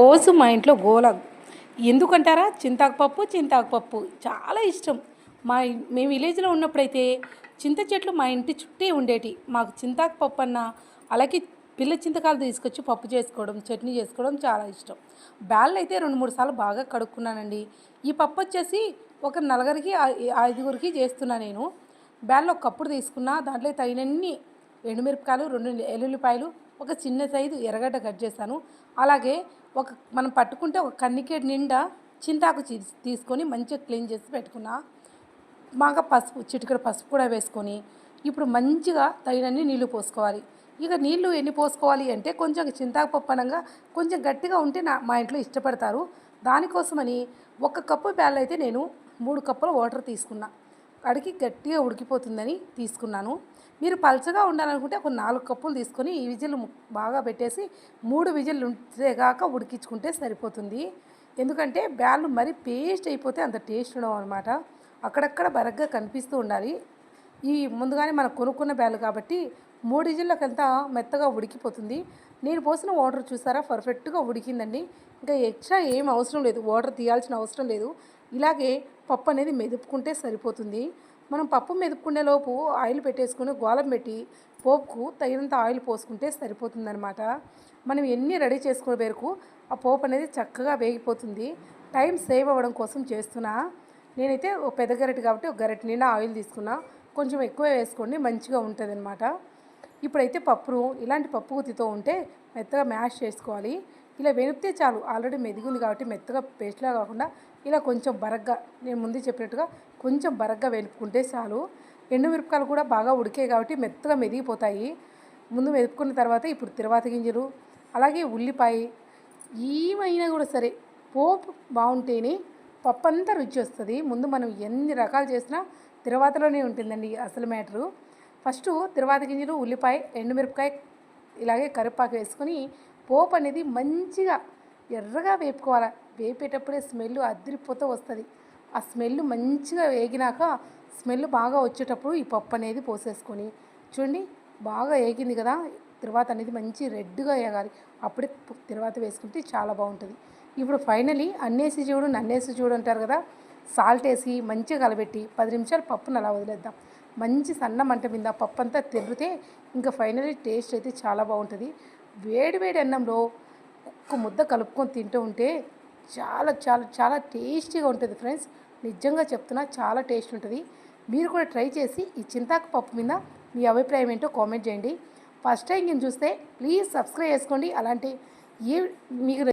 రోజు మా ఇంట్లో గోల ఎందుకంటారా? చింతాకు పప్పు చాలా ఇష్టం. మేము విలేజ్లో ఉన్నప్పుడైతే చింత చెట్లు మా ఇంటి చుట్టే ఉండేటి. మాకు చింతాకు పప్పు అన్న, అలాగే పిల్ల చింతకాయలు తీసుకొచ్చి పప్పు చేసుకోవడం, చట్నీ చేసుకోవడం చాలా ఇష్టం. బ్యాళ్ళు అయితే 2, 3 సార్లు బాగా కడుక్కున్నానండి. ఈ పప్పు వచ్చేసి ఒక నలుగురికి 5గురికి చేస్తున్నా నేను. బ్యాళ్ళు ఒక కప్పుడు తీసుకున్నా, దాంట్లో తగినన్ని ఎండుమిరపకాయలు, 2 ఎల్లుల్లిపాయలు, ఒక చిన్న సైజు ఎర్రగడ్డ కట్ చేశాను. అలాగే మనం పట్టుకుంటే ఒక కన్నికేడు నిండా చింతాకు తీసుకొని మంచిగా క్లీన్ చేసి పెట్టుకున్నా. బాగా చిటికెడు పసుపు కూడా వేసుకొని ఇప్పుడు మంచిగా తగినన్ని నీళ్లు పోసుకోవాలి. ఇక నీళ్లు ఎన్ని పోసుకోవాలి అంటే కొంచెం చింతాకు పప్పు అనగా కొంచెం గట్టిగా ఉంటే మా ఇంట్లో ఇష్టపడతారు. దానికోసమని 1 కప్పు బ్యాళ్ళు అయితే నేను 3 కప్పుల వాటర్ తీసుకున్నా. అడిగి గట్టిగా ఉడికిపోతుందని తీసుకున్నాను. మీరు పలచగా ఉండాలనుకుంటే ఒక 4 కప్పులు తీసుకొని ఈ విజిల్ బాగా పెట్టేసి 3 విజిల్లు ఉంటేగాక ఉడికించుకుంటే సరిపోతుంది. ఎందుకంటే బ్యాళ్ళు మరీ పేస్ట్ అయిపోతే అంత టేస్ట్ ఉండవు అనమాట. అక్కడక్కడ బరగ్గా కనిపిస్తూ ఉండాలి. ఈ ముందుగానే మనం కొనుక్కున్న బ్యాళ్ళు కాబట్టి 3 విజిల్లకంతా మెత్తగా ఉడికిపోతుంది. నేను పోసిన వాటర్ చూసారా పర్ఫెక్ట్గా ఉడికిందండి. ఇంకా ఎక్స్ట్రా ఏం అవసరం లేదు, వాటర్ తీయాల్సిన అవసరం లేదు. ఇలాగే పప్పు అనేది మెదుపుకుంటే సరిపోతుంది. మనం పప్పు మెదుపుకునే లోపు ఆయిల్ పెట్టేసుకుని గోలం పెట్టి పోపుకు తగినంత ఆయిల్ పోసుకుంటే సరిపోతుందనమాట. మనం ఎన్ని రెడీ చేసుకునే వరకు ఆ పోపు అనేది చక్కగా వేగిపోతుంది. టైం సేవ్ అవ్వడం కోసం చేస్తున్నా. నేనైతే ఒక పెద్ద గరిటె కాబట్టి ఒక గరిటె నిండా ఆయిల్ తీసుకున్నా. కొంచెం ఎక్కువ వేసుకోండి, మంచిగా ఉంటుంది అనమాట. ఇప్పుడైతే పప్పును ఇలాంటి పప్పు గుత్తితో ఉంటే మెత్తగా మ్యాష్ చేసుకోవాలి. ఇలా వెనిపితే చాలు, ఆల్రెడీ మెదిగింది కాబట్టి మెత్తగా పేస్ట్లా కాకుండా ఇలా కొంచెం బరగ్గా, నేను ముందు చెప్పినట్టుగా కొంచెం బరగ్గా వెనుపుకుంటే చాలు. ఎండుమిరపకాయలు కూడా బాగా ఉడికాయి కాబట్టి మెత్తగా మెదిగిపోతాయి. ముందు మెదుపుకున్న తర్వాత ఇప్పుడు తిరువాత గింజలు, అలాగే ఉల్లిపాయ, ఏమైనా కూడా సరే పోపు బాగుంటేనే పప్పు అంతా రుచి వస్తుంది. ముందు మనం ఎన్ని రకాలు చేసినా తిరువాతలోనే ఉంటుందండి అసలు మ్యాటరు. ఫస్ట్ తిరువాత గింజలు, ఉల్లిపాయ, ఎండుమిరపకాయ, ఇలాగే కరివేపాకు వేసుకొని పోపు అనేది మంచిగా ఎర్రగా వేపుకోవాలి. వేపేటప్పుడే స్మెల్ అదిరిపోతూ వస్తుంది. ఆ స్మెల్ మంచిగా వేగినాక స్మెల్ బాగా వచ్చేటప్పుడు ఈ పప్పు అనేది పోసేసుకొని చూడండి బాగా వేగింది కదా. తిరువాత అనేది మంచి రెడ్గా వేగాలి, అప్పుడే తిరువాత వేసుకుంటే చాలా బాగుంటుంది. ఇప్పుడు ఫైనలీ అన్నేసి చూడు నన్నేసి చూడు అంటారు కదా, సాల్ట్ వేసి మంచిగా కలబెట్టి 10 నిమిషాలు పప్పును అలా వదిలేద్దాం. మంచి సన్న మంట మీద పప్పు అంతా తెరితే ఇంకా ఫైనలీ టేస్ట్ అయితే చాలా బాగుంటుంది. వేడి వేడి అన్నంలో ఒక్క ముద్ద కలుపుకొని తింటూ ఉంటే చాలా చాలా చాలా టేస్టీగా ఉంటుంది ఫ్రెండ్స్. నిజంగా చెప్తున్నా, చాలా టేస్ట్ ఉంటుంది. మీరు కూడా ట్రై చేసి ఈ చింతాకు పప్పు మీద మీ అభిప్రాయం ఏంటో కామెంట్ చేయండి. ఫస్ట్ టైం నేను చూస్తే ప్లీజ్ సబ్స్క్రైబ్ చేసుకోండి. అలాంటి ఏ మీకు